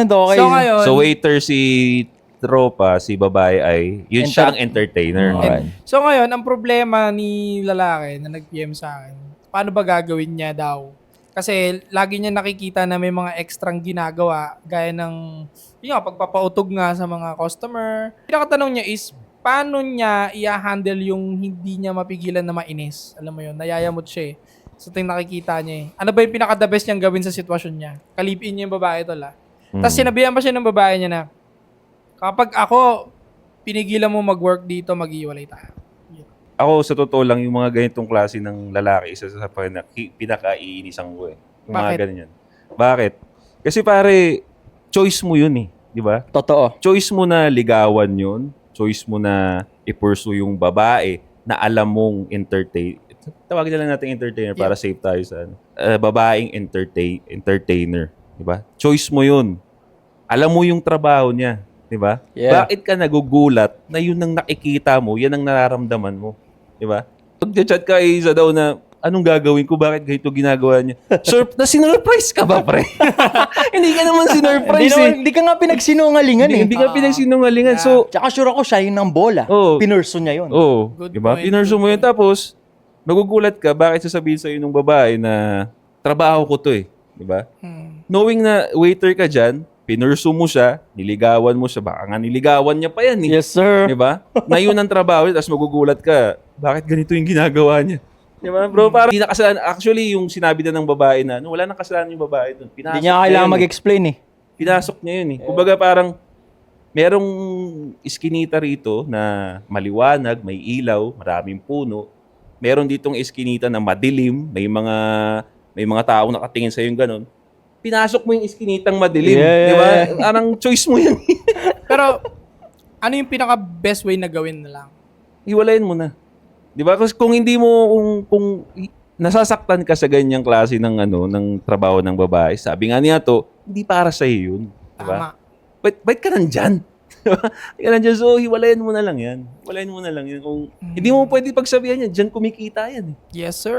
Okay. So ngayon, So waiter si tropa, si babae ay, yun siya ang entertainer. Okay. so ngayon, ang problema ni lalaki na nag-PM sa akin, paano ba gagawin niya daw? Kasi lagi niya nakikita na may mga extrang ginagawa, gaya ng, yun nga, pagpapautog nga sa mga customer. Pinakatanong niya is, paano niya i-handle yung hindi niya mapigilan na mainis? Alam mo yun, nayayamot siya eh. So, ito yung nakikita niya eh. Ano ba yung pinaka-the best niyang gawin sa sitwasyon niya? Kalipin niya yung babae tol ah. Tapos sinabihan pa siya ng babae niya na, kapag ako, pinigilan mo mag-work dito, mag-iwalay tayo. Ako, sa totoo lang, yung mga ganitong klase ng lalaki, isa sa pinaka-iinisan ko eh. Yung mga Bakit? ganyan. Bakit? Kasi pare, choice mo yun eh. Di ba? Totoo. Choice mo na ligawan yun. Choice mo na i-pursue yung babae na alam mong tawagin na lang natin entertainer para safe tayo sa babaeng entertainer. Di ba? Choice mo yun. Alam mo yung trabaho niya. Di ba? Yeah. Bakit ka nagugulat na yun ang nakikita mo, yan ang nararamdaman mo? Di ba? Pag-chat ka isa daw na, anong gagawin ko? Bakit ganito ginagawa niya? Sinurprise ka ba, pre? Hindi ka naman sinurprise eh. Hindi ka nga pinagsinungalingan eh. Hindi ka pinagsinungalingan. So, Tsaka sure ako siya yung ng bola. Oo. Pinurso niya yun. oh, Good di ba? point, Pinurso good mo yun. Tapos, nagugulat ka, bakit sasabihin sa'yo ng babae na trabaho ko to eh. Di ba? Knowing na waiter ka dyan, pinurso mo siya, niligawan mo siya, baka nga niligawan niya pa yan eh. Yes, sir. Di ba? Na yun ang trabaho, tapos magugulat ka, bakit ganito yung ginagawa niya? Di ba? Bro, parang hindi na kasalanan. Actually, yung sinabi na ng babae na, wala nang kasalanan yung babae dun. Pinasok Hindi niya kailangan yun eh. mag-explain eh. Pinasok niya yun eh. Kumbaga parang, merong iskinita rito na maliwanag, may ilaw, maraming puno. Meron ditong iskinita na madilim, may mga taong nakatingin sa yung ganun. Pinasok mo yung iskinitang madilim, Yeah. di ba? Parang choice mo yun. Pero, ano yung pinaka-best way na gawin na lang? Hiwalayin mo na. Di ba? Kasi kung hindi mo, kung nasasaktan ka sa ganyang klase ng trabaho ng babae, sabi nga niya to, hindi para sa iyo yun. Di ba? Tama. Ba't ka nandyan? Ba't ka nandyan? So, hiwalayin mo na lang yan. Hiwalayin mo na lang yan. Kung hindi mo pwede pagsabihan yan, dyan kumikita yan. Yes, sir.